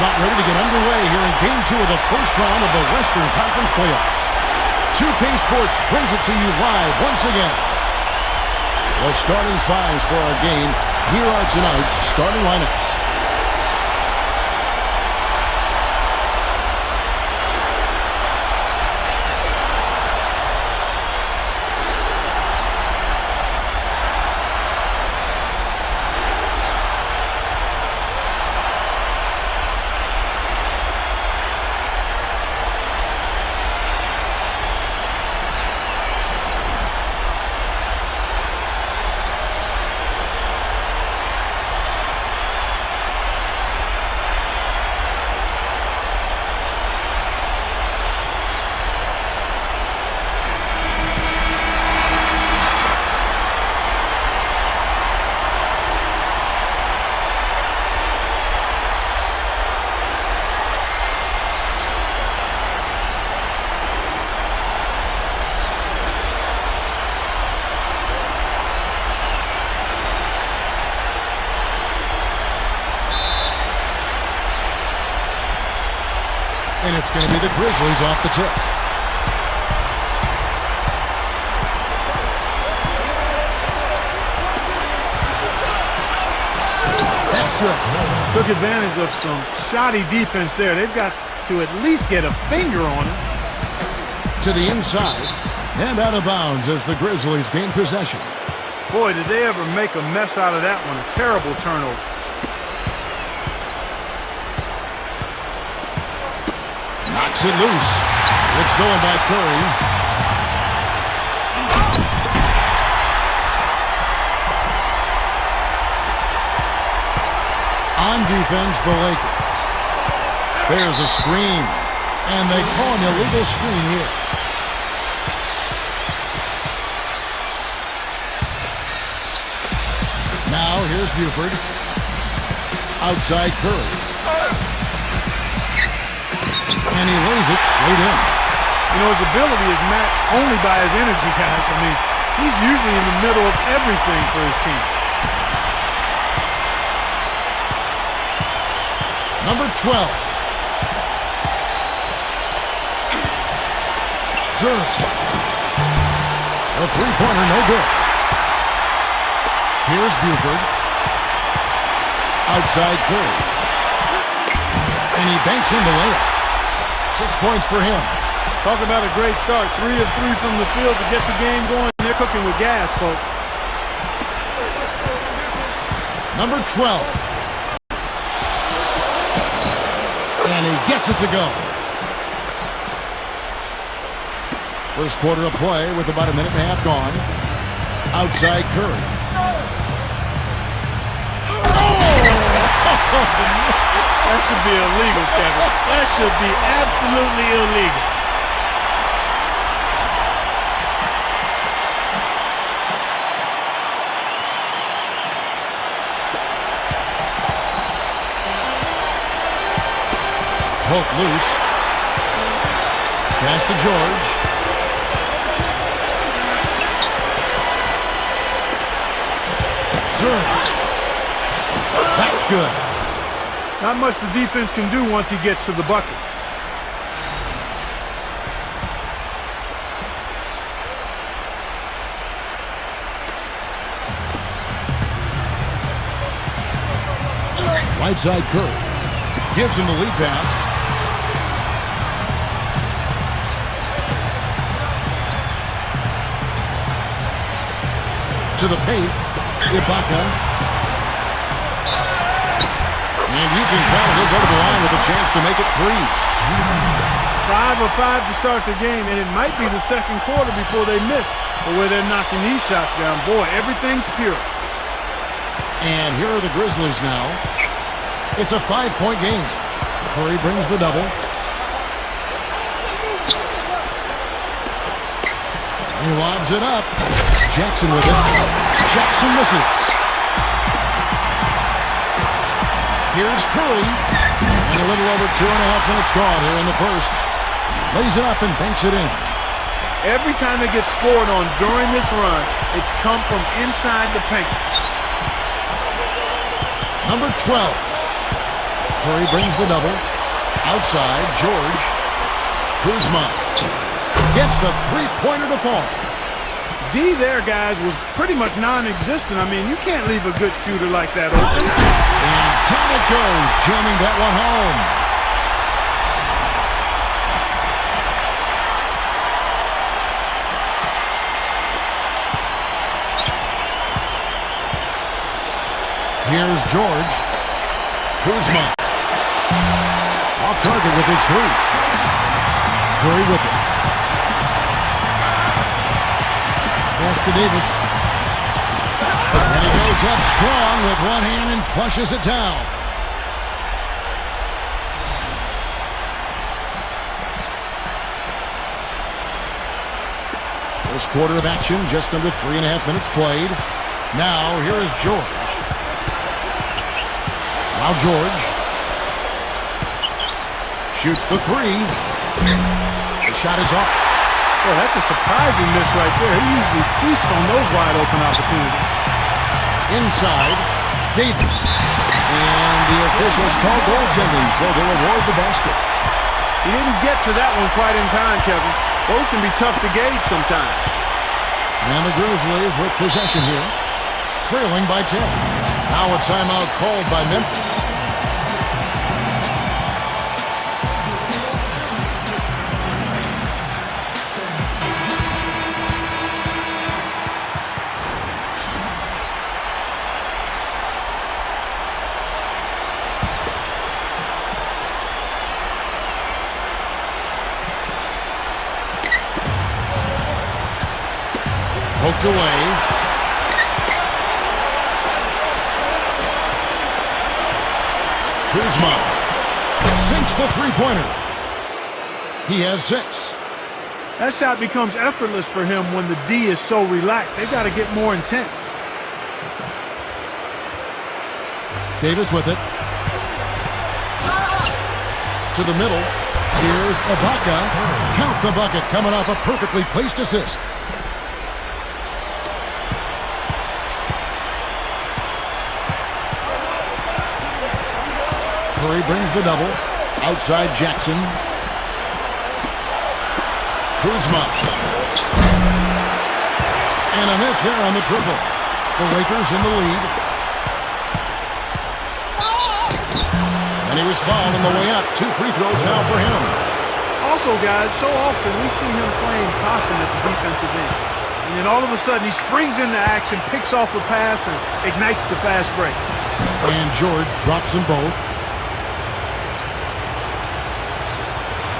about ready to get underway here in Game 2 of the first round of the Western Conference Playoffs. 2K Sports brings it to you live once again. The starting fives for our game. Here are tonight's starting lineups. And it's going to be the Grizzlies off the tip. That's good. Took advantage of some shoddy defense there. They've got to at least get a finger on it. To the inside and out of bounds as the Grizzlies gain possession. Boy, did they ever make a mess out of that one. A terrible turnover. Knocks it loose. It's stolen by Curry. On defense, the Lakers. There's a screen. And they call an illegal screen here. Now, here's Buford. Outside Curry. And he lays it straight in. You know, his ability is matched only by his energy, guys. I mean, he's usually in the middle of everything for his team. Number 12. Serves. A three-pointer, no good. Here's Buford. Outside Curry. And he banks in the layup. 6 points for him. Talk about a great start. 3 of 3 from the field to get the game going. They're cooking with gas, folks. Number 12. And he gets it to go. First quarter of play with about a minute and a half gone. Outside Curry. That should be illegal, Kevin. That should be absolutely illegal. Hook loose. Pass to George. Serve. That's good. Not much the defense can do once he gets to the bucket. Right side Curry. Gives him the lead pass. To the paint. Ibaka. And you can count it. He'll go to the line with a chance to make it 3. 5 of 5 to start the game, and it might be the second quarter before they miss. But where they're knocking these shots down, boy, everything's pure. And here are the Grizzlies now. It's a 5-point game. Curry brings the double. He lobs it up. Jackson with it. Jackson misses. Here's Curry. And a little over 2.5 minutes gone here in the first. Lays it up and banks it in. Every time they get scored on during this run, it's come from inside the paint. Number 12. Curry brings the double. Outside, George. Kuzma gets the three-pointer to fall. D there, guys, was pretty much non-existent. I mean, you can't leave a good shooter like that open. And down it goes, jamming that one home. Here's George. Kuzma. Off target with his three. Curry with it. Pass to Davis. And he goes up strong with one hand and flushes it down. First quarter of action, just under 3.5 minutes played. Now, here is George. Now George shoots the three. The shot is off. Well, that's a surprising miss right there. He usually feasts on those wide open opportunities. Inside, Davis. And the officials call goaltending, so they'll award the basket. He didn't get to that one quite in time, Kevin. Those can be tough to gauge sometimes. And the Grizzlies with possession here, trailing by 10. Now a timeout called by Memphis. Poked away. Kuzma sinks the three-pointer. He has 6. That shot becomes effortless for him when the D is so relaxed. They've got to get more intense. Davis with it. To the middle. Here's Ibaka. Count the bucket coming off a perfectly placed assist. Curry brings the double. Outside Jackson. Kuzma. And a miss there on the triple. The Lakers in the lead. And he was fouled on the way up. 2 free throws now for him. Also, guys, so often we see him playing possum at the defensive end. And then all of a sudden he springs into action, picks off a pass, and ignites the fast break. And George drops them both.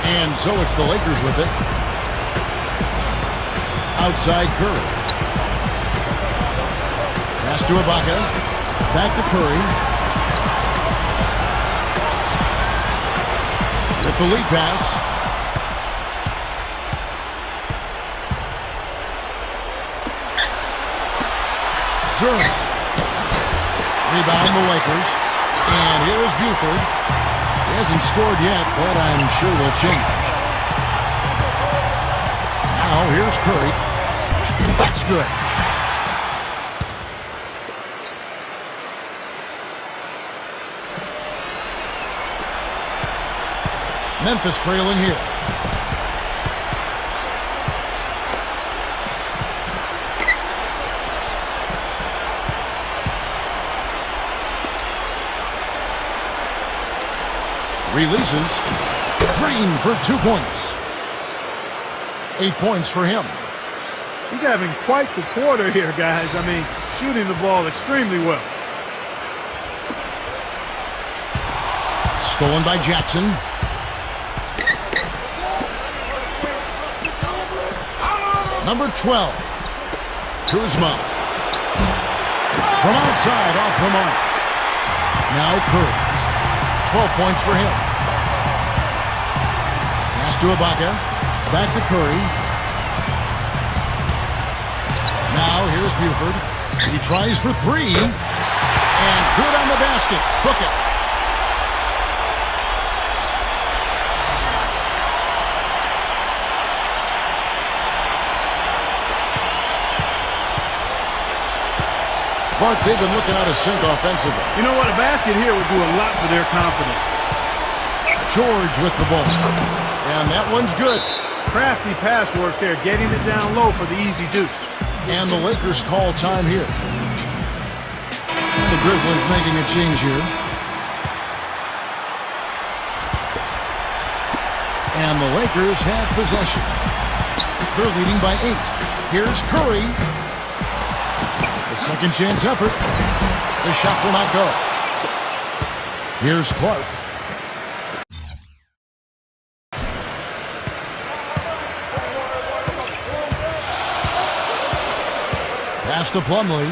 And so it's the Lakers with it. Outside Curry. Pass to Ibaka. Back to Curry. With the lead pass. Zerl. Rebound the Lakers. And here is Buford. He hasn't scored yet, but I'm sure will change. Now here's Curry. That's good. Memphis trailing here. Releases. Drained for 2 points. 8 points for him. He's having quite the quarter here, guys. I mean, shooting the ball extremely well. Stolen by Jackson. Number 12. Kuzma. From outside, off the mark. Now Curry. 12 points for him. Pass to Ibaka. Back to Curry. Now here's Buford. He tries for 3. And good on the basket. Book it. Clark, they've been looking out of sync offensively. You know what? A basket here would do a lot for their confidence. George with the ball. And that one's good. Crafty pass work there, getting it down low for the easy deuce. And the Lakers call time here. And the Grizzlies making a change here. And the Lakers have possession. They're leading by 8. Here's Curry. The second chance effort. The shot will not go. Here's Clark. Pass to Plumlee.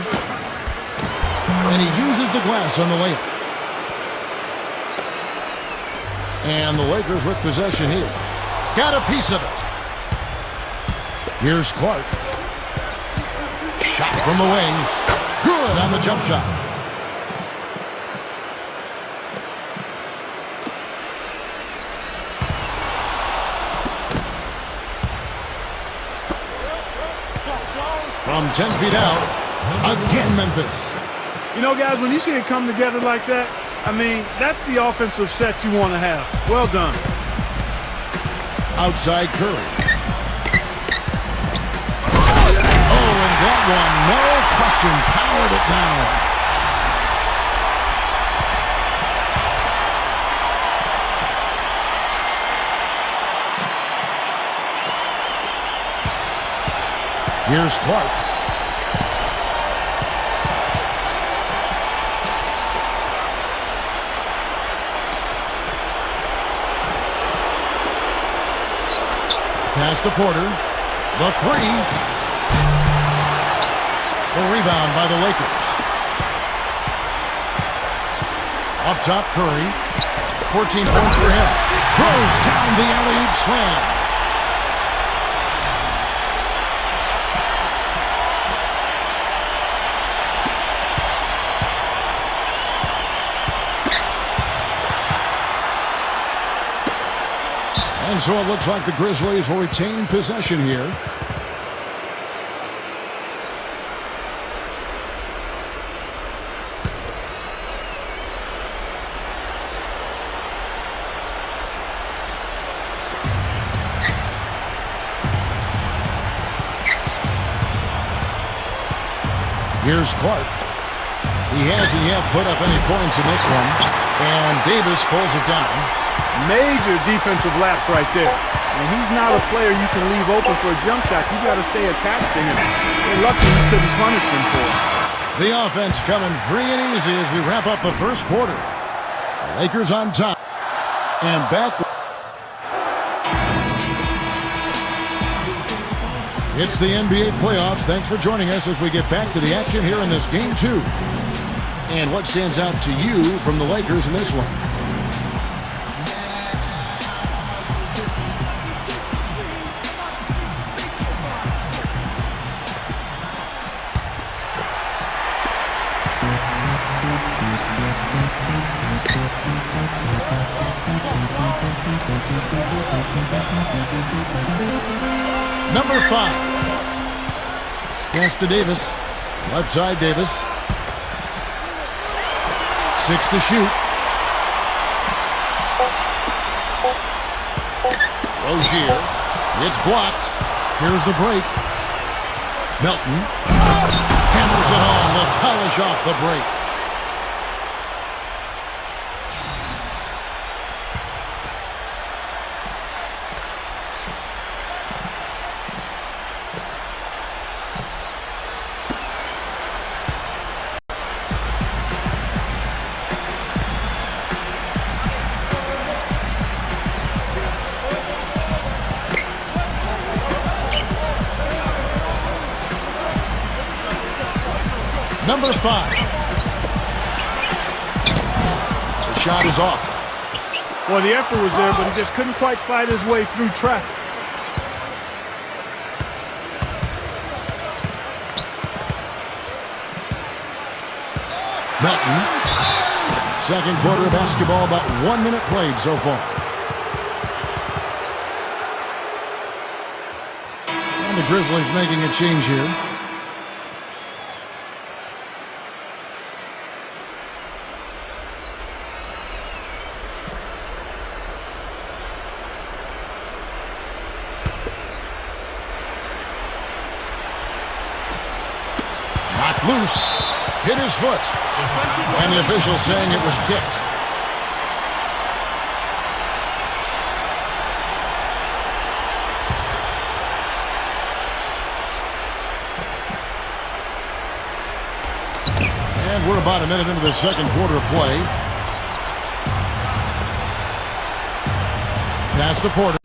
And he uses the glass on the layup. And the Lakers with possession here. Got a piece of it. Here's Clark. Shot from the wing. Good on the jump shot. From 10 feet out, again Memphis. You know, guys, when you see it come together like that, I mean, that's the offensive set you want to have. Well done. Outside Curry. Oh, and that one, no question, powered it down. Here's Clark. Pass to Porter. The three. The rebound by the Lakers. Up top, Curry. 14 points for him. Throws down the alley-oop slam. And so it looks like the Grizzlies will retain possession here. Here's Clark. He hasn't yet put up any points in this one. And Davis pulls it down. Major defensive lapse right there. And he's not a player you can leave open for a jump shot. You got to stay attached to him. They're lucky you couldn't punish him for it. The offense coming free and easy as we wrap up the first quarter. The Lakers on top. And back. It's the NBA playoffs. Thanks for joining us as we get back to the action here in this game 2. And what stands out to you from the Lakers in this one? Number 5. Pass to Davis. Left side, Davis. 6 to shoot. Rozier. It's blocked. Here's the break. Melton. Hammers it home to polish off the break. Number 5. The shot is off. Well, the effort was there, but he just couldn't quite fight his way through traffic. Melton. Second quarter of basketball, about 1 minute played so far. And the Grizzlies making a change here. Loose. Hit his foot. And the official saying it was kicked. And we're about a minute into the second quarter of play. Pass to Porter.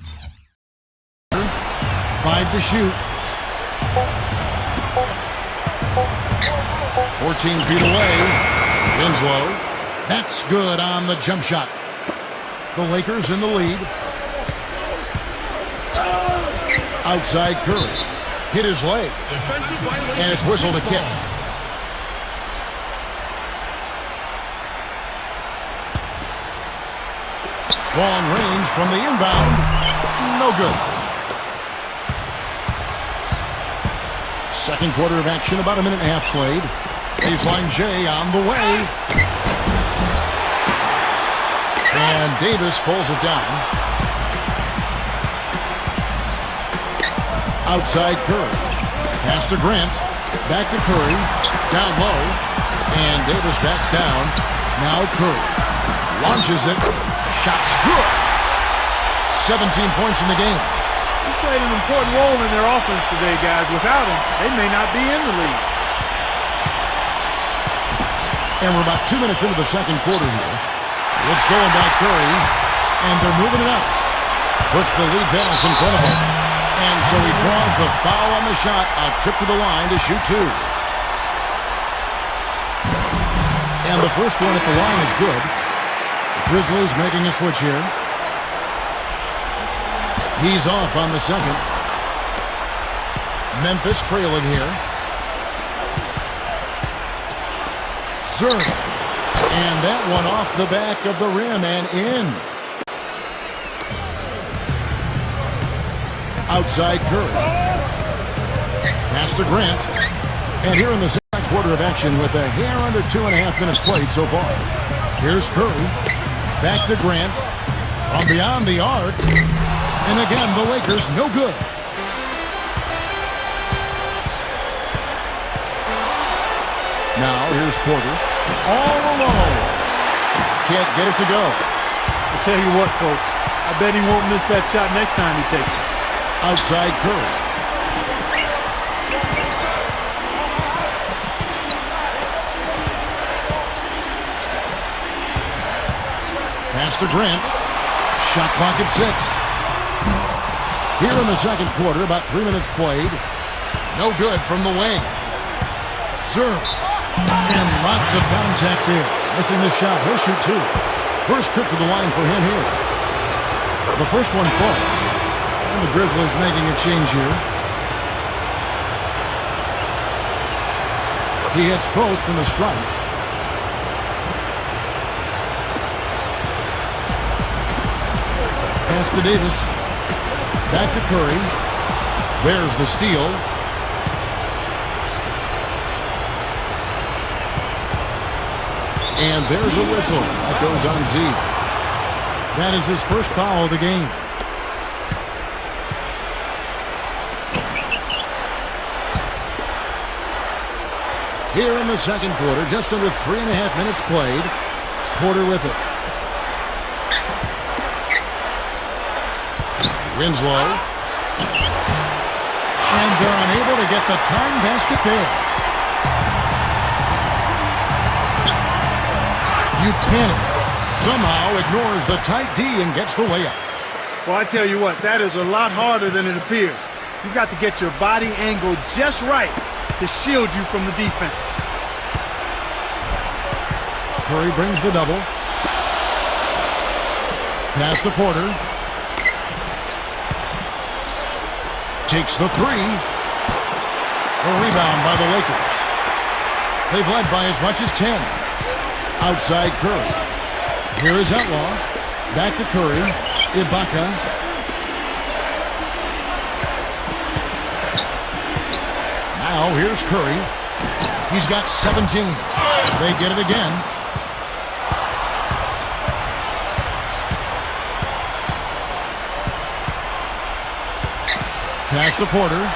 5 to shoot. 14 feet away. Winslow. That's good on the jump shot. The Lakers in the lead. Outside Curry. Hit his leg. And it's whistled a kick. Long range from the inbound. No good. Second quarter of action, about a minute and a half played. Baseline J on the way. And Davis pulls it down. Outside Curry. Pass to Grant. Back to Curry. Down low. And Davis backs down. Now Curry. Launches it. Shot's good. 17 points in the game. He's played an important role in their offense today, guys. Without him, they may not be in the league. And we're about 2 minutes into the second quarter here. It's stolen by Curry, and they're moving it up. Puts the lead pass in front of him. And so he draws the foul on the shot. A trip to the line to shoot 2. And the first one at the line is good. The Grizzlies making a switch here. He's off on the second. Memphis trailing here. Serve. And that one off the back of the rim and in. Outside Curry. Pass to Grant. And here in the second quarter of action with a hair under 2.5 minutes played so far. Here's Curry. Back to Grant. From beyond the arc. And again, the Lakers no good. Now, here's Porter. All alone. Can't get it to go. I'll tell you what, folks. I bet he won't miss that shot next time he takes it. Outside Curry. Pass to Grant. Shot clock at 6. Here in the second quarter, about 3 minutes played. No good from the wing. Serve. And lots of contact there. Missing the shot. He'll shoot 2. First trip to the line for him here. The first one falls. And the Grizzlies making a change here. He hits both from the stripe. Pass to Davis. Back to Curry. There's the steal. And there's a whistle. That goes on Z. That is his first foul of the game. Here in the second quarter, just under 3.5 minutes played. Porter with it. Winslow. And they're unable to get the time basket there. Buchanan somehow ignores the tight D and gets the layup. Well, I tell you what, that is a lot harder than it appears. You've got to get your body angle just right to shield you from the defense. Curry brings the double. Pass to Porter. Takes the 3. A rebound by the Lakers. They've led by as much as 10. Outside Curry. Here is Outlaw. Back to Curry. Ibaka. Now here's Curry. He's got 17. They get it again. Pass to Porter.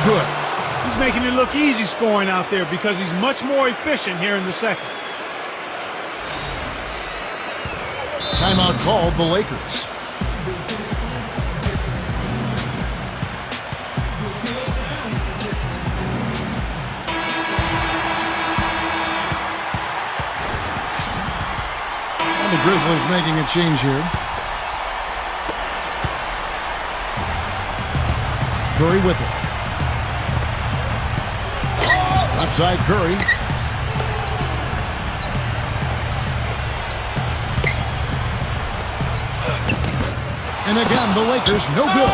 good. He's making it look easy scoring out there because he's much more efficient here in the second. Timeout called the Lakers. And the Grizzlies making a change here. Curry with it. Left side Curry. And again, the Lakers no good.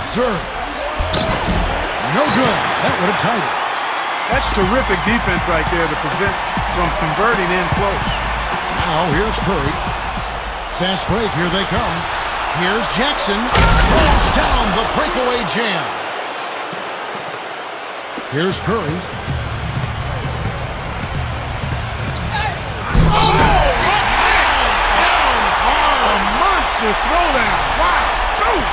Serve. No good. That would have tied it. That's terrific defense right there to prevent from converting in close. Now here's Curry. Fast break. Here they come. Here's Jackson. Throws down the breakaway jam. Here's Curry. The throwdown. Wow. Boom.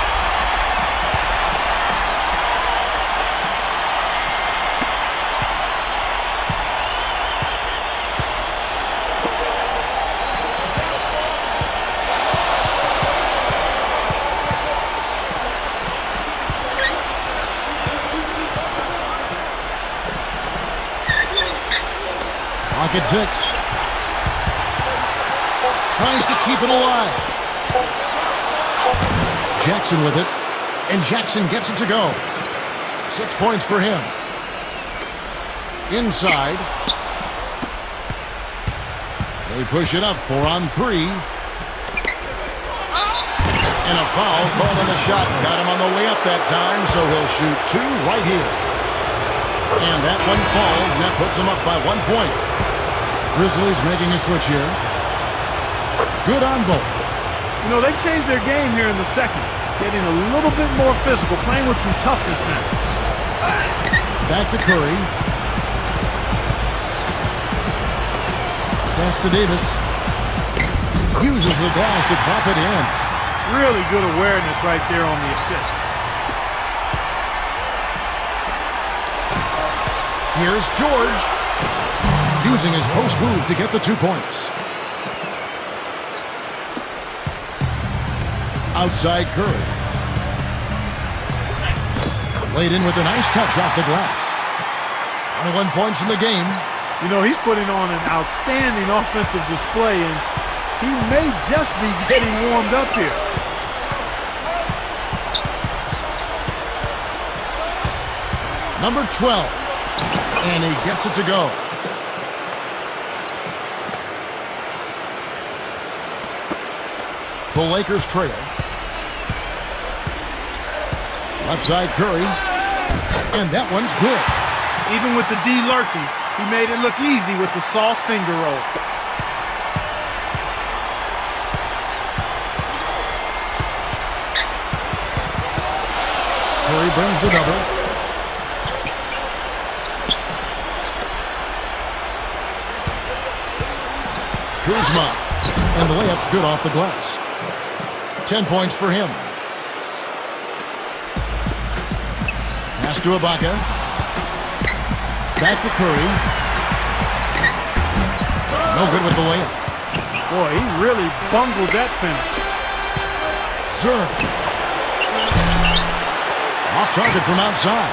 Clock at 6. Tries to keep it alive. Jackson with it, and Jackson gets it to go. 6 points for him. Inside. They push it up, 4 on 3. And a foul called on the shot. Got him on the way up that time, so he'll shoot 2 right here. And that one falls, and that puts him up by 1 point. Grizzlies making a switch here. Good on both. You know, they've changed their game here in the second. Getting a little bit more physical, playing with some toughness now. Back to Curry. Pass to Davis. Uses the glass to drop it in. Really good awareness right there on the assist. Here's George. Using his post move to get the 2 points. Outside Curry. Laid in with a nice touch off the glass. 21 points in the game. You know, he's putting on an outstanding offensive display, and he may just be getting warmed up here. Number 12. And he gets it to go. The Lakers trail. Left side Curry. And that one's good. Even with the D lurking, he made it look easy with the soft finger roll. Curry brings the double. Kuzma. And the layup's good off the glass. 10 points for him. Pass to Ibaka. Back to Curry. No good with the layup. Boy, he really bungled that finish. Serve. Off target from outside.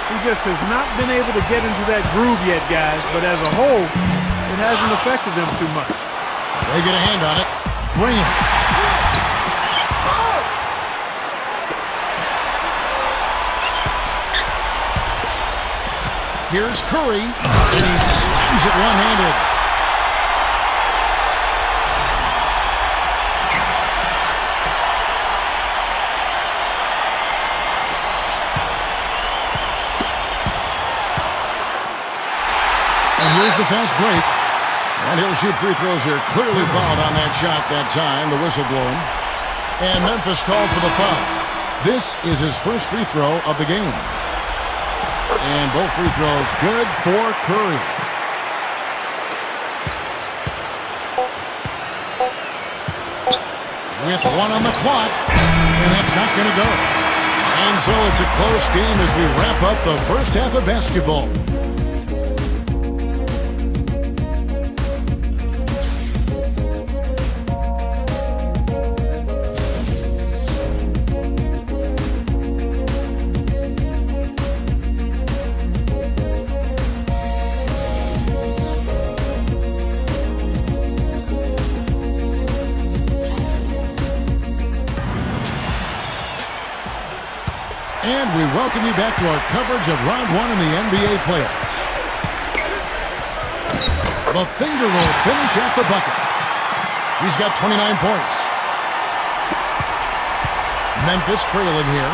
He just has not been able to get into that groove yet, guys, but as a whole, it hasn't affected them too much. They get a hand on it. Green. Here's Curry, and he slams it one-handed. And here's the fast break. And he'll shoot free throws here. Clearly fouled on that shot that time, the whistle blowing. And Memphis called for the foul. This is his first free throw of the game. And both free throws good for Curry. With 1 on the clock. and that's not going to go. And so it's a close game as we wrap up the first half of basketball. And we welcome you back to our coverage of round one in the NBA playoffs. The finger roll finish at the bucket. He's got 29 points. Memphis trailing here.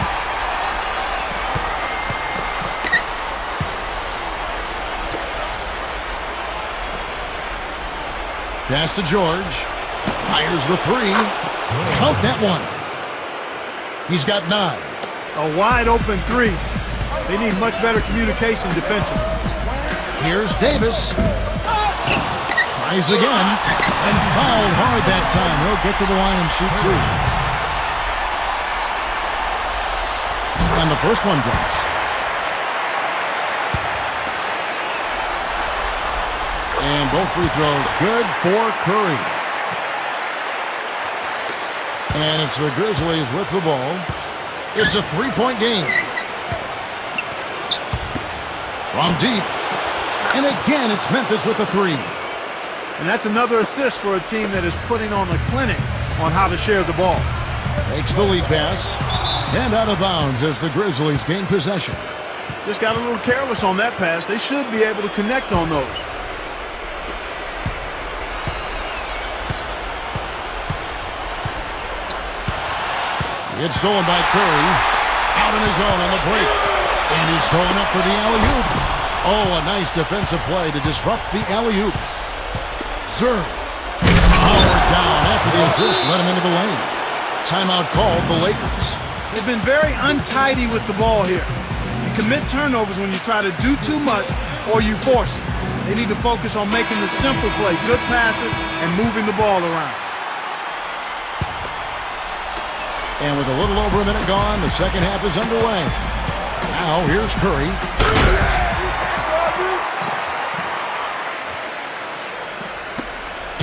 Pass to George. Fires the three. Count that one. He's got 9. A wide-open three. They need much better communication defensively. Here's Davis. Tries again. And fouled hard that time. He'll get to the line and shoot 2. And the first one drops. And both free throws good for Curry. And it's the Grizzlies with the ball. It's a three-point game. From deep. And again, it's Memphis with the 3. And that's another assist for a team that is putting on a clinic on how to share the ball. Makes the lead pass. And out of bounds as the Grizzlies gain possession. Just got a little careless on that pass. They should be able to connect on those. It's stolen by Curry. Out on his own on the break. And he's going up for the alley-oop. Oh, a nice defensive play to disrupt the alley-oop. Zerr. Powered down after the assist. Let him into the lane. Timeout called the Lakers. They've been very untidy with the ball here. You commit turnovers when you try to do too much or you force it. They need to focus on making the simple play, good passes, and moving the ball around. And with a little over a minute gone, the second half is underway. Now, here's Curry.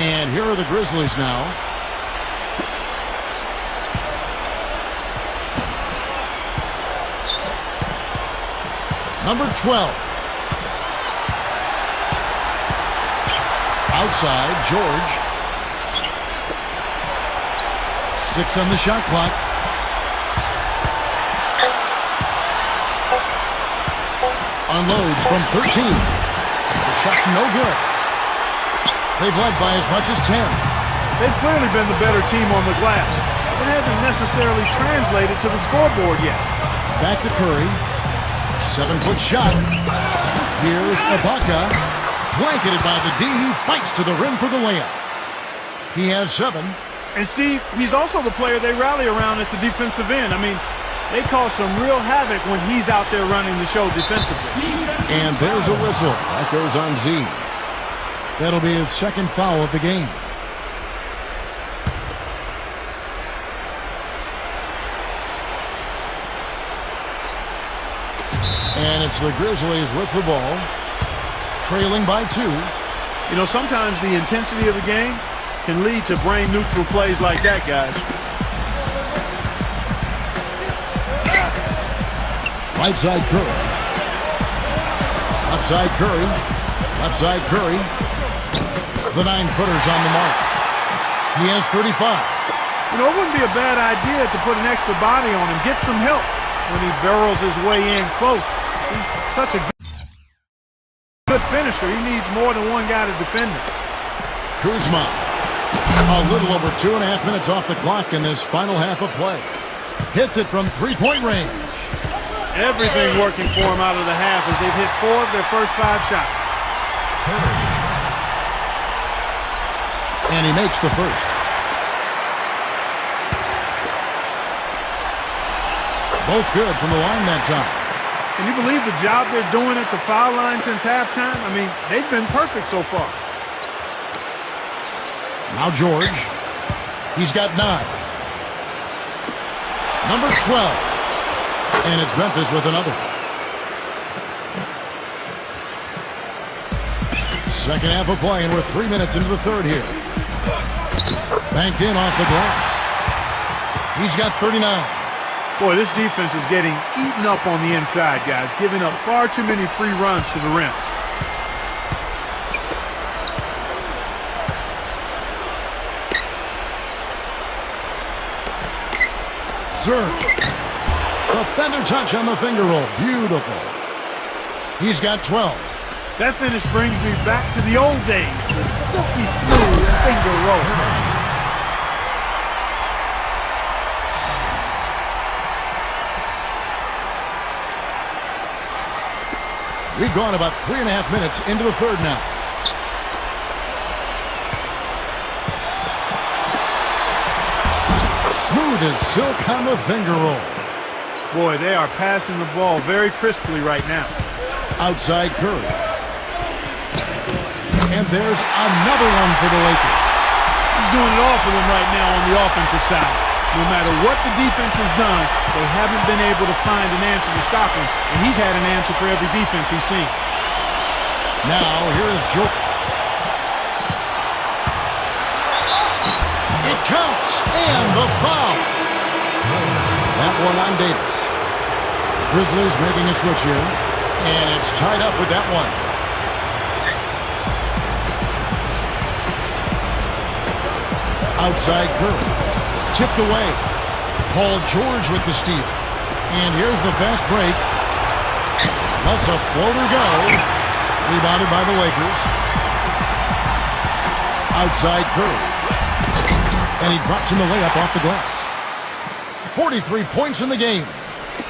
And here are the Grizzlies now. Number 12. Outside, George. 6 on the shot clock. Unloads from 13. The shot no good. They've led by as much as 10. They've clearly been the better team on the glass. It hasn't necessarily translated to the scoreboard yet. Back to Curry. 7-foot shot. Here's Ibaka. Blanketed by the D. He fights to the rim for the layup. He has 7. And Steve, he's also the player they rally around at the defensive end. I mean, they cause some real havoc when he's out there running the show defensively. And there's a whistle. That goes on Z. That'll be his second foul of the game. And it's the Grizzlies with the ball, trailing by 2. You know, sometimes the intensity of the game can lead to brain-neutral plays like that, guys. Right side Curry. Left side Curry. Left side Curry. The 9-footer's on the mark. He has 35. You know, it wouldn't be a bad idea to put an extra body on him, get some help when he barrels his way in close. He's such a good finisher. He needs more than one guy to defend him. Kuzma. A little over 2.5 minutes off the clock in this final half of play. Hits it from three-point range. Everything working for him out of the half as they've hit 4 of their first 5 shots. And he makes the first. Both good from the line that time. Can you believe the job they're doing at the foul line since halftime? I mean, they've been perfect so far. Now George. He's got 9. Number 12. And it's Memphis with another. Second half of play, and we're 3 minutes into the third here. Banked in off the glass. He's got 39. Boy, this defense is getting eaten up on the inside, guys, giving up far too many free runs to the rim. Zerg. The feather touch on the finger roll. Beautiful. He's got 12. That finish brings me back to the old days, the silky smooth finger roll. We've gone about 3.5 minutes into the third now. Smooth as silk on the finger roll. Boy, they are passing the ball very crisply right now. Outside Curry. And there's another one for the Lakers. He's doing it all for them right now on the offensive side. No matter what the defense has done, they haven't been able to find an answer to stop him, and he's had an answer for every defense he's seen. Now, here is Joe. It counts, and the foul. That one on Davis. Grizzlies making a switch here, and it's tied up with that one. Outside Curry. Tipped away. Paul George with the steal. And here's the fast break. Lets a floater go. Rebounded by the Lakers. Outside Curry. And he drops in the layup off the glass. 43 points in the game.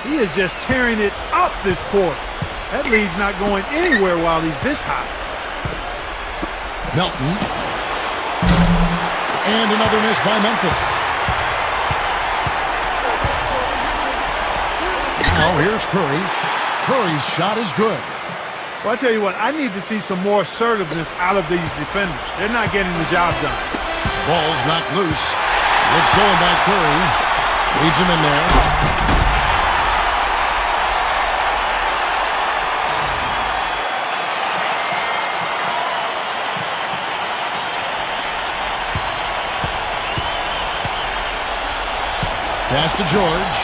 He is just tearing it up this quarter. That lead's not going anywhere while he's this high. Melton. And another miss by Memphis. Now here's Curry. Curry's shot is good. Well, I tell you what, I need to see some more assertiveness out of these defenders. They're not getting the job done. Ball's knocked loose. It's stolen by Curry. Leads him in there. Pass to George.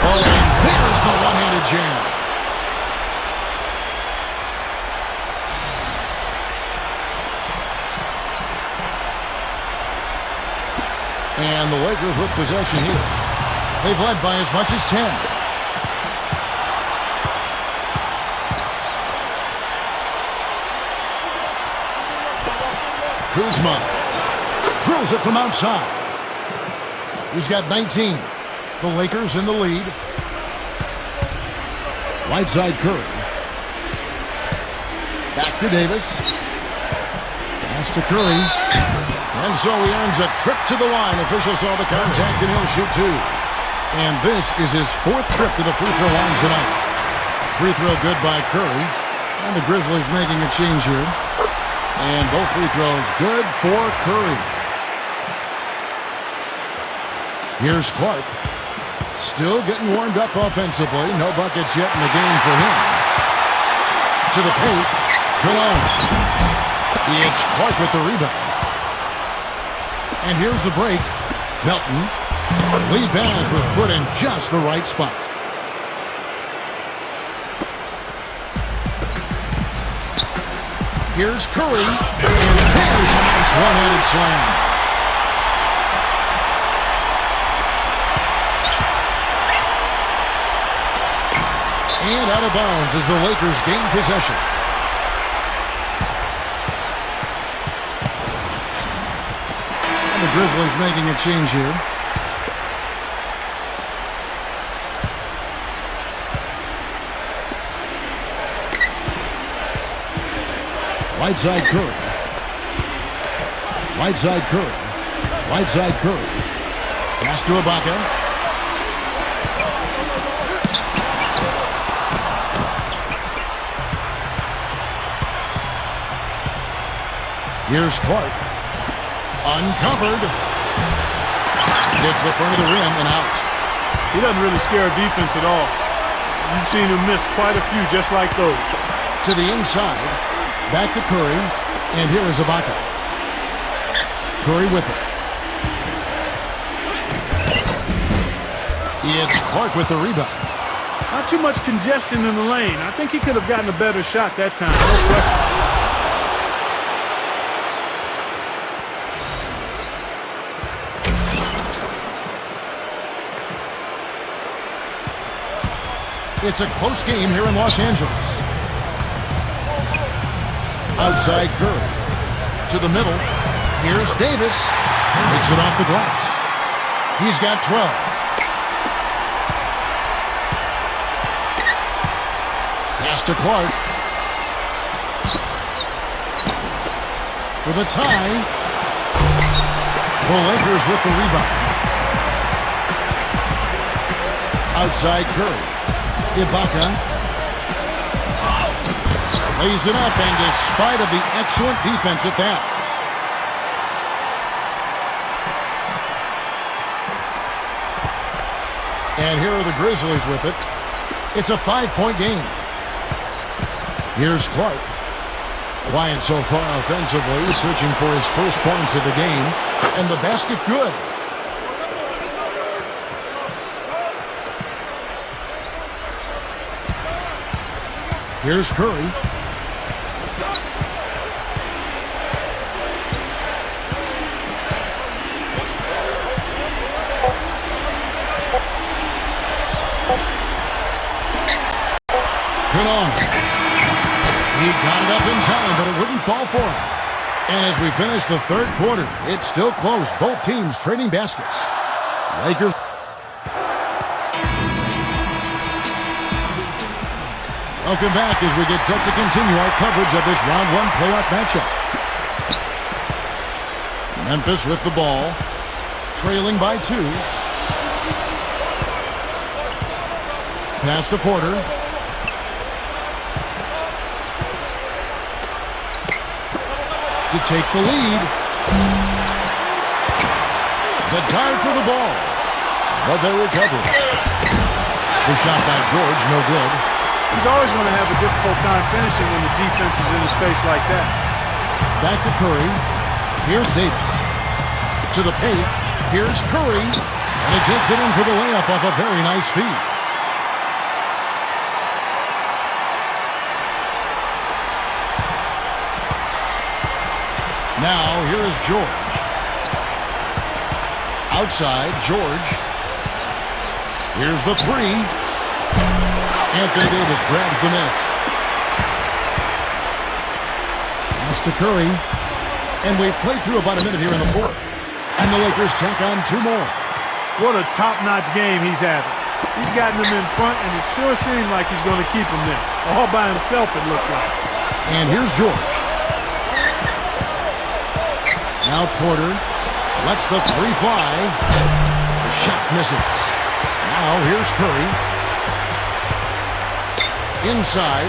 Oh, and there's the one-handed jam. And the Lakers with possession here. They've led by as much as 10. Kuzma drills it from outside. He's got 19. The Lakers in the lead. Right side Curry. Back to Davis. Pass to Curry. And so he earns a trip to the line. Official saw the contact and he'll shoot two. And this is his fourth trip to the free throw line tonight. Free throw good by Curry. And the Grizzlies making a change here. And both free throws good for Curry. Here's Clark. Still getting warmed up offensively. No buckets yet in the game for him. To the paint. Cologne. It's Clark with the rebound. And here's the break. Melton. The lead pass was put in just the right spot. Here's Curry. And there's a nice one-handed slam. And out of bounds as the Lakers gain possession. And the Grizzlies making a change here. Right side Curry. Right side Curry. Right side Curry. Pass to Ibaka. Here's Clark. Uncovered. Gets the front of the rim and out. He doesn't really scare a defense at all. You've seen him miss quite a few just like those. To the inside. Back to Curry. And here is Ibaka. Curry with it. It's Clark with the rebound. Not too much congestion in the lane. I think he could have gotten a better shot that time. No question. It's a close game here in Los Angeles. Outside Curry. To the middle. Here's Davis. Makes it off the glass. He's got 12. Pass to Clark. For the tie. The Lakers with the rebound. Outside Curry. Ibaka lays it up, and despite of the excellent defense at that. And here are the Grizzlies with it. It's a 5-point game. Here's Clark. Quiet so far offensively, searching for his first points of the game. And the basket good. Here's Curry. Good on. He got it up in time, but it wouldn't fall for him. And as we finish the third quarter, it's still close. Both teams trading baskets. Lakers. Welcome back as we get set to continue our coverage of this round one playoff matchup. Memphis with the ball, trailing by 2. Pass to Porter. To take the lead. The dive for the ball, but they recover it. The shot by George, no good. He's always going to have a difficult time finishing when the defense is in his face like that. Back to Curry. Here's Davis. To the paint. Here's Curry. And he takes it in for the layup off a very nice feed. Now, here is George. Outside, George. Here's the 3. Anthony Davis grabs the miss. Pass to Curry. And we've played through about a minute here in the fourth. And the Lakers tack on 2 more. What a top-notch game he's having. He's gotten them in front, and it sure seems like he's going to keep them there. All by himself, it looks like. And here's George. Now Porter lets the 3 fly. The shot misses. Now here's Curry. Inside.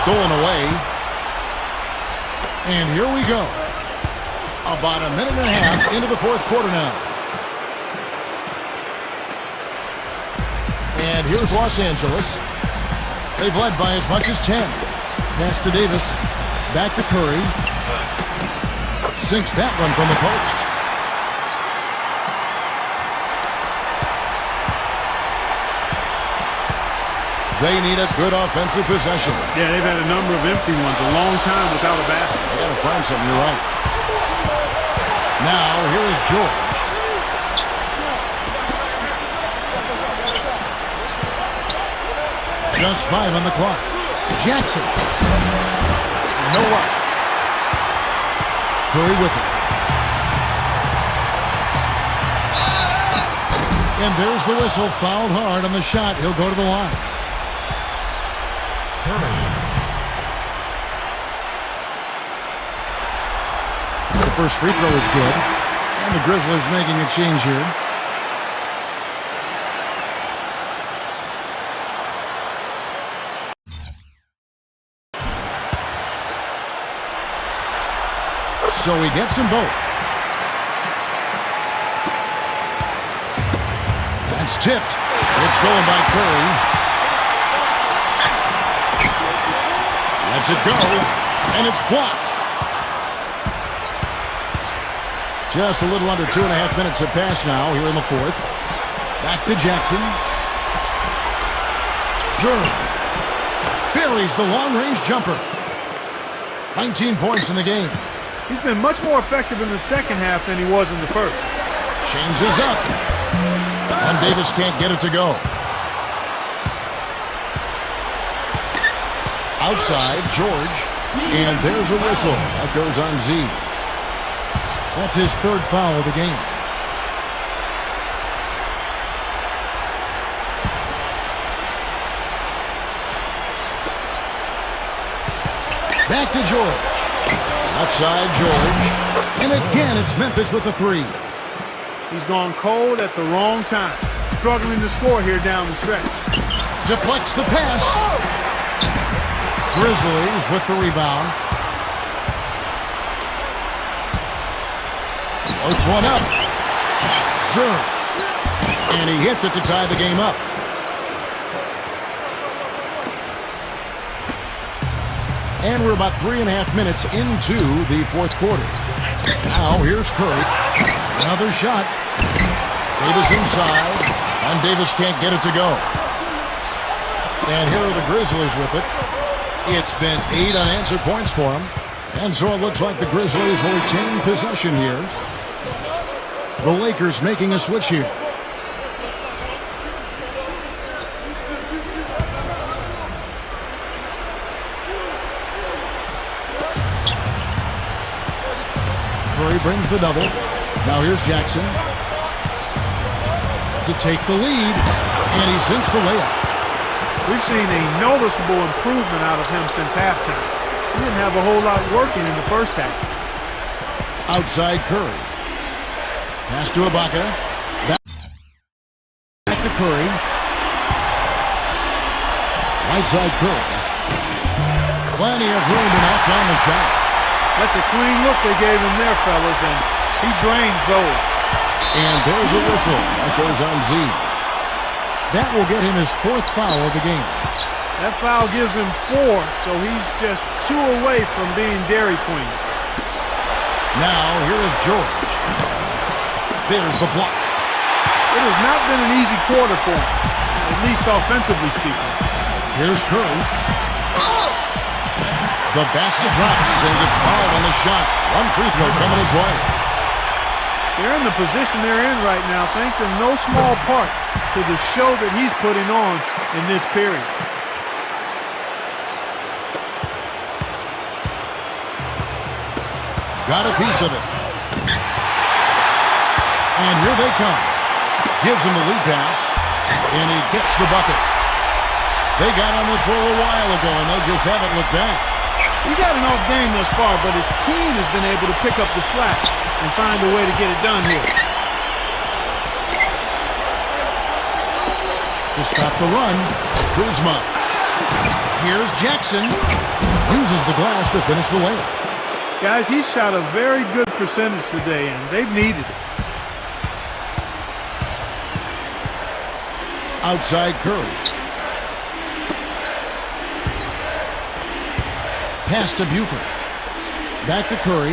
Stolen away. And here we go. About a minute and a half into the fourth quarter now. And here's Los Angeles. They've led by as much as 10. Pass to Davis. Back to Curry. Sinks that one from the post. They need a good offensive possession. Yeah, they've had a number of empty ones, a long time without a basket. They got to find something, you're right. Now, here is George. Just 5 on the clock. Jackson. No luck. Curry with it. And there's the whistle. Fouled hard on the shot. He'll go to the line. The first free throw is good. And the Grizzlies making a change here. So he gets them both. That's tipped. It's stolen by Curry. Lets it go, and it's blocked. Just a little under 2.5 minutes have passed now here in the fourth. Back to Jackson. Zerr buries the long-range jumper. 19 points in the game. He's been much more effective in the second half than he was in the first. Changes up. And Davis can't get it to go. Outside, George. And there's a whistle. That goes on Z. That's his third foul of the game. Back to George. Left side, George. And again, it's Memphis with the three. He's gone cold at the wrong time. Struggling to score here down the stretch. Deflects the pass. Grizzlies with the rebound. Floats one up. Zerr. And he hits it to tie the game up. And we're about 3.5 minutes into the fourth quarter. Now here's Curry. Another shot. Davis inside. And Davis can't get it to go. And here are the Grizzlies with it. It's been 8 unanswered points for them. And so it looks like the Grizzlies will retain possession here. The Lakers making a switch here. Curry brings the double. Now here's Jackson to take the lead, and he sinks the layup. We've seen a noticeable improvement out of him since halftime. He didn't have a whole lot working in the first half. Outside Curry. Pass to Ibaka. Back to Curry. Right side Curry. Plenty of room to knock down the shot. That's a clean look they gave him there, fellas, and he drains those. And there's a whistle. That goes on Z. That will get him his fourth foul of the game. That foul gives him 4, so he's just 2 away from being Dairy Queen. Now, here is George. There's the block. It has not been an easy quarter for him, at least offensively speaking. Here's Curry. The basket drops and gets fouled on the shot. One free throw coming his way. They're in the position they're in right now thanks in no small part to the show that he's putting on in this period. Got a piece of it. And here they come. Gives him the lead pass, and he gets the bucket. They got on this roll a while ago, and they just haven't looked back. He's had an off game thus far, but his team has been able to pick up the slack and find a way to get it done here. To stop the run, Kuzma. Here's Jackson. Uses the glass to finish the layup. Guys, he's shot a very good percentage today, and they've needed it. Outside Curry. Pass to Buford. Back to Curry.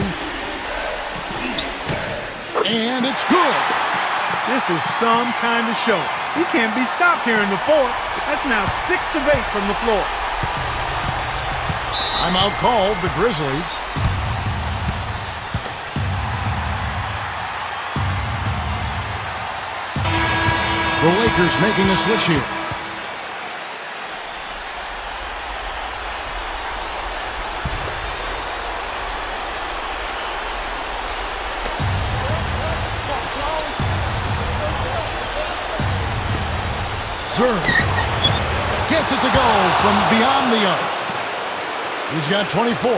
And it's good. This is some kind of show. He can't be stopped here in the fourth. That's now 6 of 8 from the floor. Timeout called, the Grizzlies. The Lakers making a switch here. Zerr gets it to go from beyond the arc. He's got 24.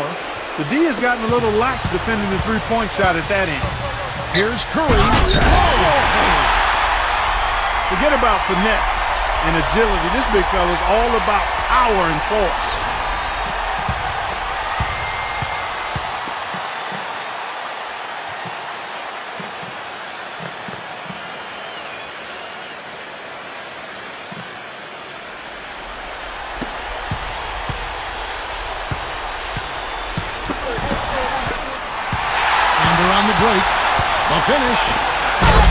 The D has gotten a little lax defending the three-point shot at that end. Here's Curry. Forget about finesse and agility. This big fella is all about power and force. on the break. The finish.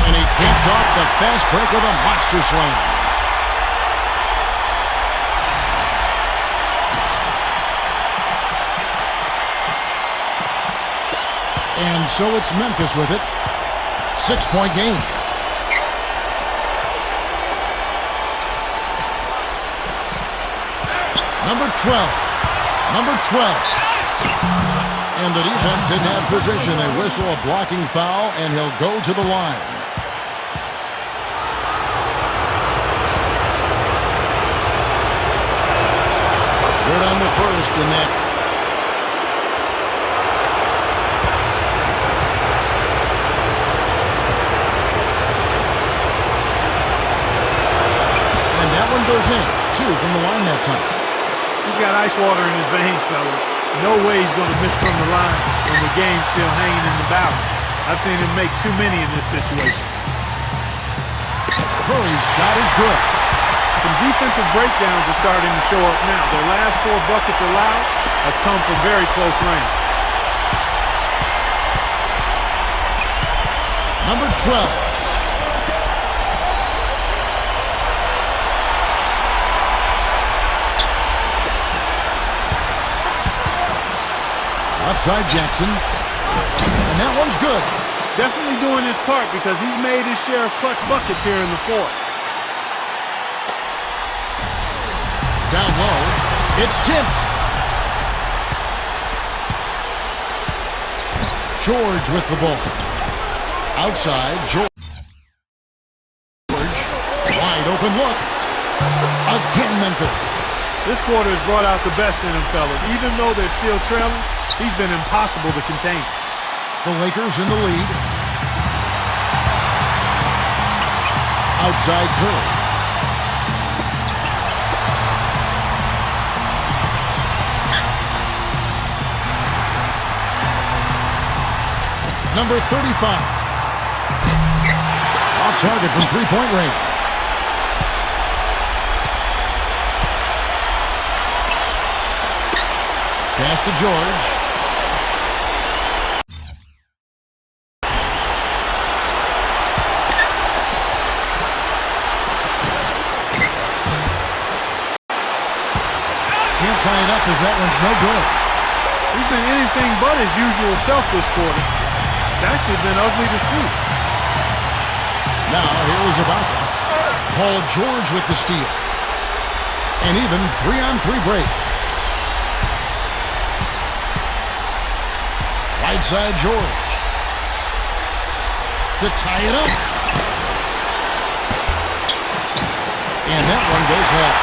And he caps off the fast break with a monster slam. And so it's Memphis with it. 6-point game. Number 12. Number 12. And the defense didn't have position. They whistle a blocking foul, and he'll go to the line. Good on the first in that. And that one goes in. 2 from the line that time. He's got ice water in his veins, fellas. No way he's going to miss from the line when the game's still hanging in the balance. I've seen him make too many in this situation. Curry's shot is good. Some defensive breakdowns are starting to show up now. Their last 4 buckets allowed have come from very close range. Number 12. Outside Jackson. And that one's good. Definitely doing his part because he's made his share of clutch buckets here in the fourth. Down low. It's tipped. George with the ball. Outside, George. Wide open look. Again, Memphis. This quarter has brought out the best in him, fellas. Even though they're still trailing, he's been impossible to contain. The Lakers in the lead. Outside Curry. Number 35. Off target from three-point range. Pass to George. Can't tie it up as that one's no good. He's been anything but his usual self this quarter. It's actually been ugly to see. Now here's Ibaka. Paul George with the steal. An even 3-on-3 break. Right side George. To tie it up. And that one goes off.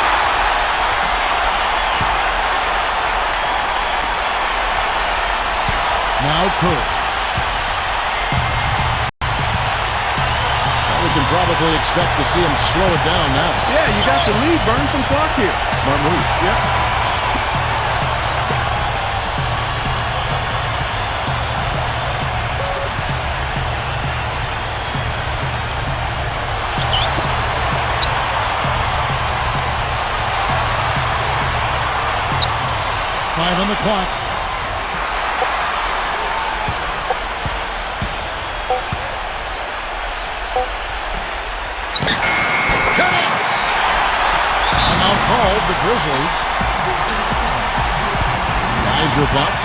Now Curry. Well, we can probably expect to see him slow it down now. Yeah, you got the lead. Burn some clock here. Smart move. Yeah. Five on the clock. Connects. Timeout called the Grizzlies. Guys, your thoughts?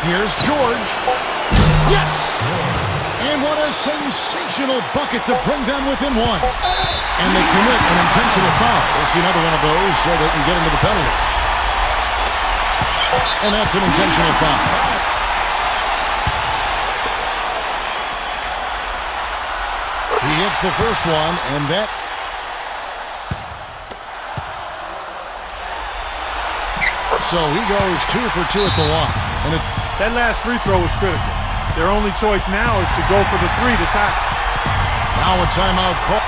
Here's George. Yes! And what a sensational bucket to bring them within one. And they commit an intentional foul. We'll see another one of those so they can get into the penalty. And that's an intentional foul. He hits the first one, and that... So he goes 2 for 2 at the line. And that last free throw was critical. Their only choice now is to go for the 3 to tie. Now a timeout call.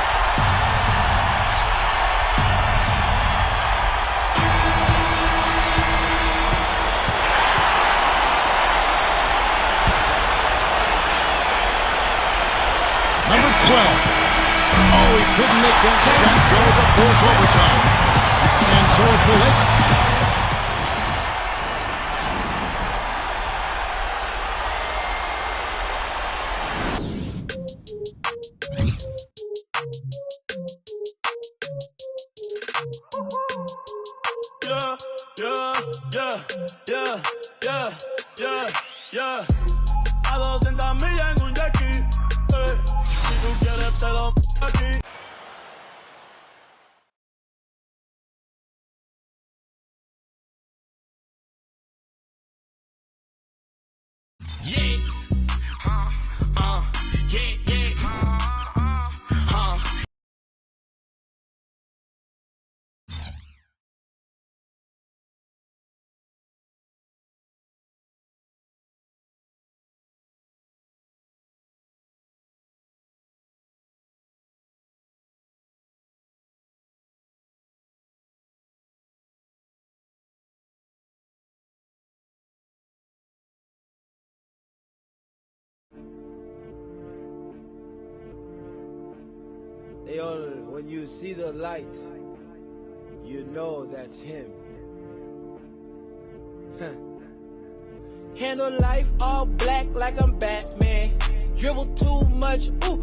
Oh, he couldn't make that shot go to force overtime. And so it's the Lakers. Yeah. A 200 millas en un jet ski. Si tú quieres te lo aquí. When you see the light, you know that's him. Handle life all black like I'm Batman. Dribble too much, ooh.